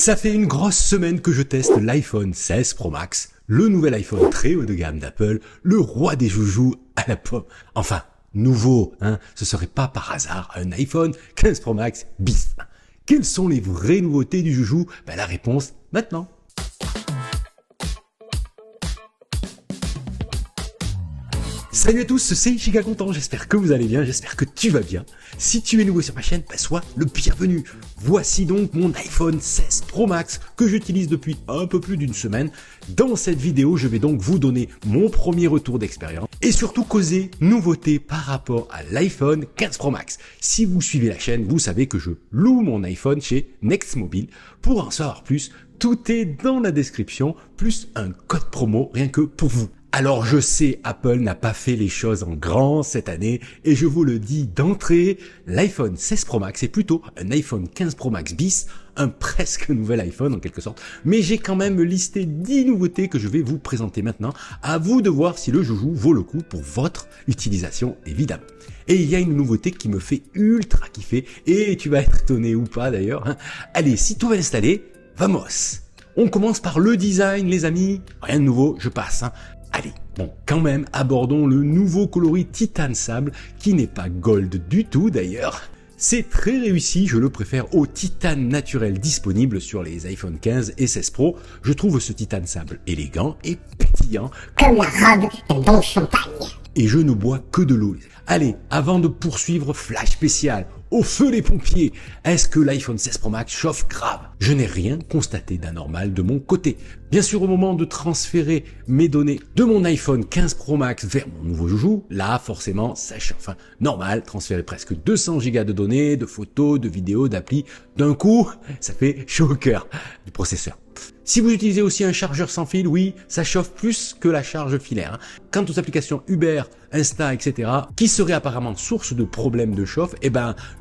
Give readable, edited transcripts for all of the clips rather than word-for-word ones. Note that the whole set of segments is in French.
Ça fait une grosse semaine que je teste l'iPhone 16 Pro Max, le nouvel iPhone très haut de gamme d'Apple, le roi des joujoux à la pomme. Enfin, nouveau, hein, ce serait pas par hasard un iPhone 15 Pro Max bis. Quelles sont les vraies nouveautés du joujou? La réponse maintenant. Salut à tous, c'est Giga Content, j'espère que vous allez bien, j'espère que tu vas bien. Si tu es nouveau sur ma chaîne, sois le bienvenu. Voici donc mon iPhone 16 Pro Max que j'utilise depuis un peu plus d'une semaine. Dans cette vidéo, je vais donc vous donner mon premier retour d'expérience et surtout causer nouveautés par rapport à l'iPhone 15 Pro Max. Si vous suivez la chaîne, vous savez que je loue mon iPhone chez Nextmobile. Pour en savoir plus, tout est dans la description, plus un code promo rien que pour vous. Alors je sais, Apple n'a pas fait les choses en grand cette année et je vous le dis d'entrée, l'iPhone 16 Pro Max est plutôt un iPhone 15 Pro Max bis, un presque nouvel iPhone en quelque sorte, mais j'ai quand même listé 10 nouveautés que je vais vous présenter maintenant, à vous de voir si le joujou vaut le coup pour votre utilisation évidemment. Et il y a une nouveauté qui me fait ultra kiffer et tu vas être étonné ou pas d'ailleurs. Allez, si tout va installer, vamos! On commence par le design les amis, rien de nouveau, je passe. Allez, bon, quand même, abordons le nouveau coloris titane sable, qui n'est pas gold du tout d'ailleurs. C'est très réussi, je le préfère au titane naturel disponible sur les iPhone 15 et 16 Pro. Je trouve ce titane sable élégant et pétillant. Comme la robe d'un bon champagne. Et je ne bois que de l'eau. Allez, avant de poursuivre, flash spécial. Au feu les pompiers! Est-ce que l'iPhone 16 Pro Max chauffe grave? Je n'ai rien constaté d'anormal de mon côté. Bien sûr, au moment de transférer mes données de mon iPhone 15 Pro Max vers mon nouveau joujou, là, forcément, ça chauffe. Enfin, normal, transférer presque 200 Go de données, de photos, de vidéos, d'applis, d'un coup, ça fait chaud au cœur du processeur. Si vous utilisez aussi un chargeur sans fil, oui, ça chauffe plus que la charge filaire. Quant aux applications Uber, Insta, etc., qui seraient apparemment source de problèmes de chauffe,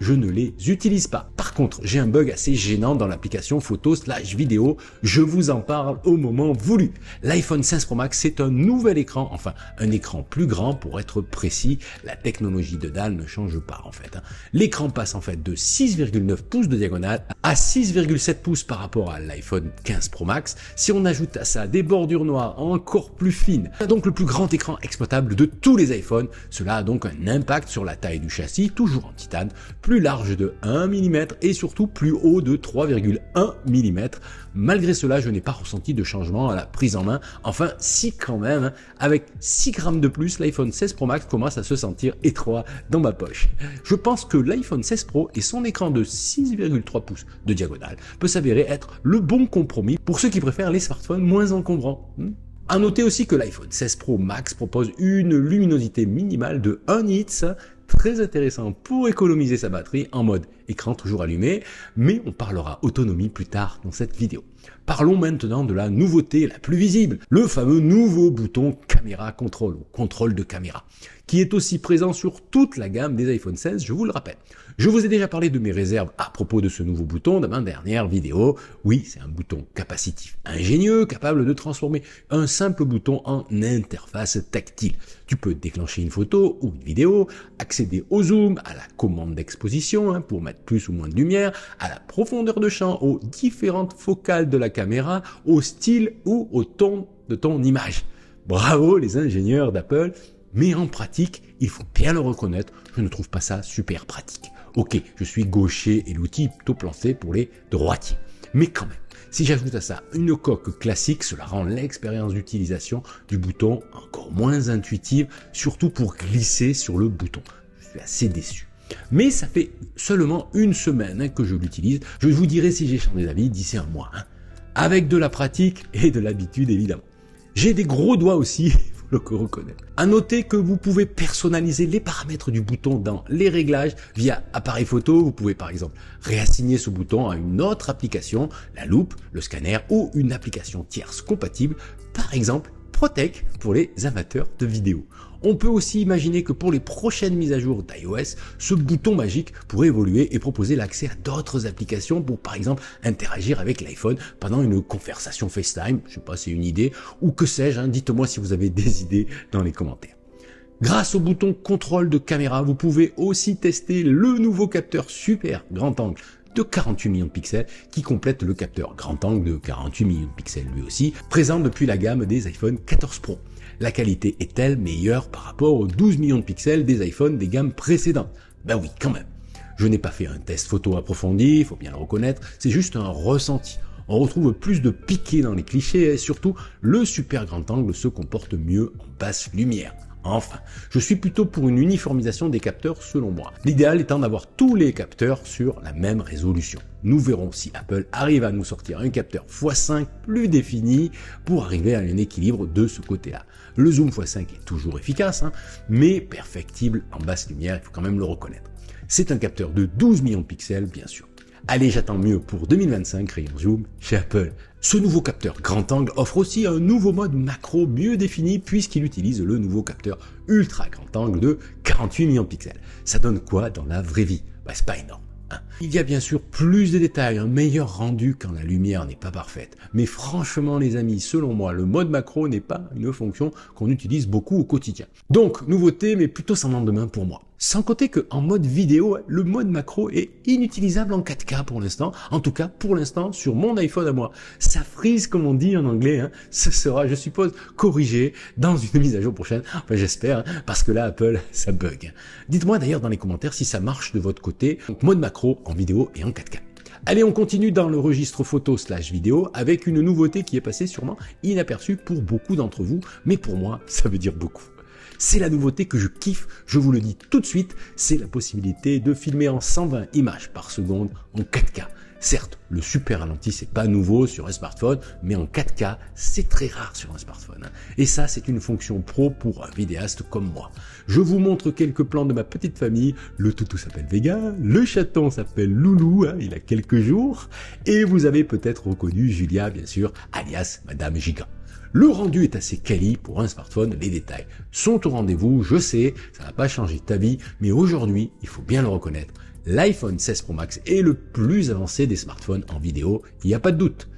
je ne les utilise pas. Par contre, j'ai un bug assez gênant dans l'application photo/vidéo. Je vous en parle au moment voulu. L'iPhone 16 Pro Max, c'est un nouvel écran, enfin, un écran plus grand pour être précis. La technologie de dalle ne change pas, en fait. L'écran passe, en fait, de 6,9 pouces de diagonale à 6,7 pouces par rapport à l'iPhone 15 Pro Max. Si on ajoute à ça des bordures noires encore plus fines, donc le plus grand écran exploitable de tous les iPhones, cela a donc un impact sur la taille du châssis, toujours en titane, plus large de 1 mm et surtout plus haut de 3,1 mm. Malgré cela, je n'ai pas ressenti de changement à la prise en main. Enfin, si quand même, avec 6 grammes de plus, l'iPhone 16 Pro Max commence à se sentir étroit dans ma poche. Je pense que l'iPhone 16 Pro et son écran de 6,3 pouces de diagonale peut s'avérer être le bon compromis pour ceux qui préfèrent les smartphones moins encombrants. À noter aussi que l'iPhone 16 Pro Max propose une luminosité minimale de 1 nits, très intéressant pour économiser sa batterie en mode écran toujours allumé, mais on parlera autonomie plus tard dans cette vidéo. Parlons maintenant de la nouveauté la plus visible, le fameux nouveau bouton caméra contrôle, ou contrôle de caméra, qui est aussi présent sur toute la gamme des iPhone 16, je vous le rappelle. Je vous ai déjà parlé de mes réserves à propos de ce nouveau bouton dans ma dernière vidéo. Oui, c'est un bouton capacitif ingénieux, capable de transformer un simple bouton en interface tactile. Tu peux déclencher une photo ou une vidéo, accéder au zoom, à la commande d'exposition pour mettre plus ou moins de lumière, à la profondeur de champ, aux différentes focales de la caméra, au style ou au ton de ton image. Bravo les ingénieurs d'Apple, mais en pratique, il faut bien le reconnaître, je ne trouve pas ça super pratique. Ok, je suis gaucher et l'outil est plutôt pensé pour les droitiers. Mais quand même, si j'ajoute à ça une coque classique, cela rend l'expérience d'utilisation du bouton encore moins intuitive, surtout pour glisser sur le bouton. Je suis assez déçu. Mais ça fait seulement une semaine que je l'utilise. Je vous dirai si j'ai changé d'avis d'ici un mois. Avec de la pratique et de l'habitude évidemment. J'ai des gros doigts aussi, faut le reconnaître. À noter que vous pouvez personnaliser les paramètres du bouton dans les réglages via appareil photo. Vous pouvez par exemple réassigner ce bouton à une autre application, la loupe, le scanner ou une application tierce compatible, par exemple Protect pour les amateurs de vidéo. On peut aussi imaginer que pour les prochaines mises à jour d'iOS, ce bouton magique pourrait évoluer et proposer l'accès à d'autres applications pour par exemple interagir avec l'iPhone pendant une conversation FaceTime, je sais pas, c'est une idée, ou que sais-je, dites-moi si vous avez des idées dans les commentaires. Grâce au bouton contrôle de caméra, vous pouvez aussi tester le nouveau capteur super grand angle de 48 millions de pixels qui complète le capteur grand angle de 48 millions de pixels lui aussi, présent depuis la gamme des iPhone 14 Pro. La qualité est-elle meilleure par rapport aux 12 millions de pixels des iPhones des gammes précédentes? Ben oui, quand même. Je n'ai pas fait un test photo approfondi, il faut bien le reconnaître, c'est juste un ressenti. On retrouve plus de piqué dans les clichés et surtout, le super grand angle se comporte mieux en basse lumière. Enfin, je suis plutôt pour une uniformisation des capteurs selon moi. L'idéal étant d'avoir tous les capteurs sur la même résolution. Nous verrons si Apple arrive à nous sortir un capteur x5 plus défini pour arriver à un équilibre de ce côté-là. Le zoom x5 est toujours efficace, mais perfectible en basse lumière, il faut quand même le reconnaître. C'est un capteur de 12 millions de pixels, bien sûr. Allez, j'attends mieux pour 2025, rayon zoom chez Apple. Ce nouveau capteur grand angle offre aussi un nouveau mode macro mieux défini puisqu'il utilise le nouveau capteur ultra grand angle de 48 millions de pixels. Ça donne quoi dans la vraie vie? C'est pas énorme. Il y a bien sûr plus de détails, un meilleur rendu quand la lumière n'est pas parfaite. Mais franchement les amis, selon moi, le mode macro n'est pas une fonction qu'on utilise beaucoup au quotidien. Donc, nouveauté, mais plutôt sans lendemain pour moi. Sans compter qu'en mode vidéo, le mode macro est inutilisable en 4K pour l'instant. En tout cas, pour l'instant, sur mon iPhone à moi. Ça freeze comme on dit en anglais. Ce sera, je suppose, corrigé dans une mise à jour prochaine. Enfin, j'espère, parce que là, Apple, ça bug. Dites-moi d'ailleurs dans les commentaires si ça marche de votre côté. Donc, mode macro en vidéo et en 4K. Allez, on continue dans le registre photo/vidéo avec une nouveauté qui est passée sûrement inaperçue pour beaucoup d'entre vous, mais pour moi, ça veut dire beaucoup. C'est la nouveauté que je kiffe, je vous le dis tout de suite, c'est la possibilité de filmer en 120 images par seconde en 4K. Certes, le super ralenti c'est pas nouveau sur un smartphone, mais en 4K c'est très rare sur un smartphone. Et ça c'est une fonction pro pour un vidéaste comme moi. Je vous montre quelques plans de ma petite famille, le toutou s'appelle Vega, le chaton s'appelle Loulou, il a quelques jours, et vous avez peut-être reconnu Julia bien sûr, alias Madame Giga. Le rendu est assez quali pour un smartphone, les détails sont au rendez-vous, je sais, ça n'a pas changé ta vie, mais aujourd'hui, il faut bien le reconnaître, l'iPhone 16 Pro Max est le plus avancé des smartphones en vidéo, il n'y a pas de doute.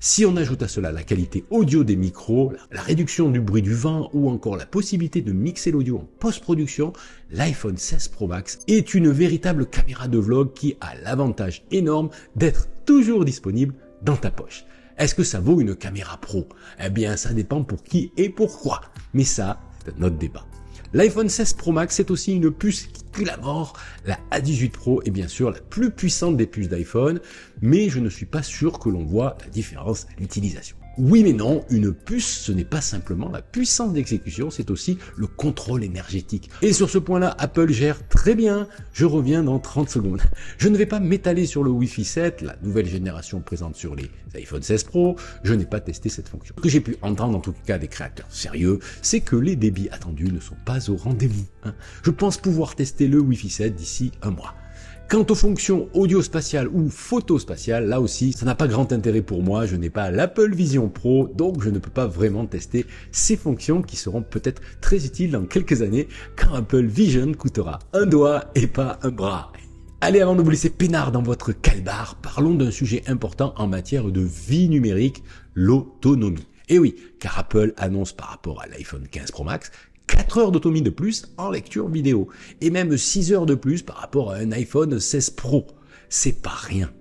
Si on ajoute à cela la qualité audio des micros, la réduction du bruit du vent ou encore la possibilité de mixer l'audio en post-production, l'iPhone 16 Pro Max est une véritable caméra de vlog qui a l'avantage énorme d'être toujours disponible dans ta poche. Est-ce que ça vaut une caméra pro? Eh bien, ça dépend pour qui et pourquoi. Mais ça, c'est un autre débat. L'iPhone 16 Pro Max, c'est aussi une puce qui tue la mort. La A18 Pro est bien sûr la plus puissante des puces d'iPhone, mais je ne suis pas sûr que l'on voit la différence à l'utilisation. Oui mais non, une puce, ce n'est pas simplement la puissance d'exécution, c'est aussi le contrôle énergétique. Et sur ce point-là, Apple gère très bien. Je reviens dans 30 secondes. Je ne vais pas m'étaler sur le Wi-Fi 7, la nouvelle génération présente sur les iPhone 16 Pro. Je n'ai pas testé cette fonction. Ce que j'ai pu entendre, en tout cas des créateurs sérieux, c'est que les débits attendus ne sont pas au rendez-vous. Je pense pouvoir tester le Wi-Fi 7 d'ici un mois. Quant aux fonctions audio spatiales ou photo spatiales, là aussi, ça n'a pas grand intérêt pour moi, je n'ai pas l'Apple Vision Pro, donc je ne peux pas vraiment tester ces fonctions qui seront peut-être très utiles dans quelques années, quand Apple Vision coûtera un doigt et pas un bras. Allez, avant de vous laisser peinard dans votre calbar, parlons d'un sujet important en matière de vie numérique, l'autonomie. Et oui, car Apple annonce par rapport à l'iPhone 15 Pro Max 4 heures d'autonomie de plus en lecture vidéo, et même 6 heures de plus par rapport à un iPhone 16 Pro. C'est pas rien,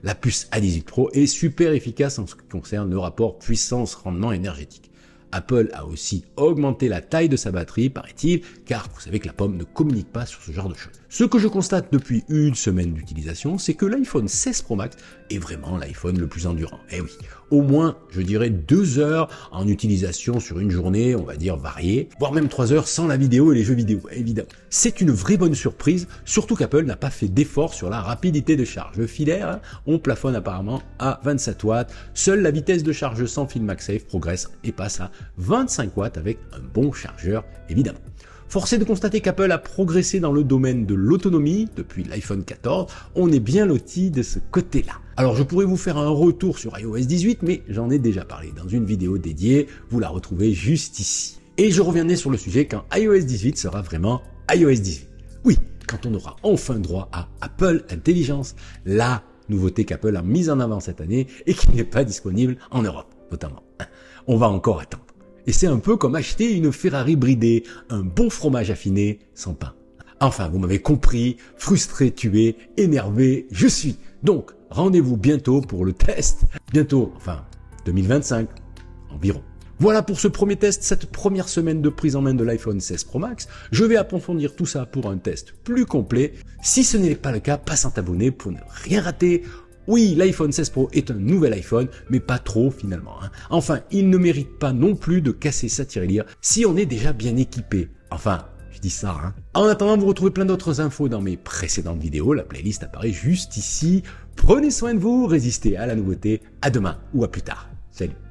La puce A18 Pro est super efficace en ce qui concerne le rapport puissance-rendement énergétique. Apple a aussi augmenté la taille de sa batterie, paraît-il, car vous savez que la pomme ne communique pas sur ce genre de choses. Ce que je constate depuis une semaine d'utilisation, c'est que l'iPhone 16 Pro Max est vraiment l'iPhone le plus endurant. Eh oui, au moins, je dirais 2 heures en utilisation sur une journée, on va dire variée, voire même 3 heures sans la vidéo et les jeux vidéo, évidemment. C'est une vraie bonne surprise, surtout qu'Apple n'a pas fait d'effort sur la rapidité de charge. Le filaire, on plafonne apparemment à 27 watts. Seule la vitesse de charge sans fil MagSafe progresse et passe à 25 watts avec un bon chargeur, évidemment. Force est de constater qu'Apple a progressé dans le domaine de l'autonomie depuis l'iPhone 14, on est bien loti de ce côté-là. Alors je pourrais vous faire un retour sur iOS 18, mais j'en ai déjà parlé dans une vidéo dédiée, vous la retrouvez juste ici. Et je reviendrai sur le sujet quand iOS 18 sera vraiment iOS 18. Oui, quand on aura enfin droit à Apple Intelligence, la nouveauté qu'Apple a mise en avant cette année et qui n'est pas disponible en Europe, notamment. On va encore attendre. Et c'est un peu comme acheter une Ferrari bridée, un bon fromage affiné sans pain. Enfin, vous m'avez compris, frustré, tué, énervé, je suis. Donc, rendez-vous bientôt pour le test. Bientôt, enfin, 2025 environ. Voilà pour ce premier test, cette première semaine de prise en main de l'iPhone 16 Pro Max. Je vais approfondir tout ça pour un test plus complet. Si ce n'est pas le cas, passe à t'abonner pour ne rien rater. Oui, l'iPhone 16 Pro est un nouvel iPhone, mais pas trop finalement. Enfin, il ne mérite pas non plus de casser sa tirelire si on est déjà bien équipé. Enfin, je dis ça. En attendant, vous retrouvez plein d'autres infos dans mes précédentes vidéos. La playlist apparaît juste ici. Prenez soin de vous, résistez à la nouveauté. À demain ou à plus tard. Salut.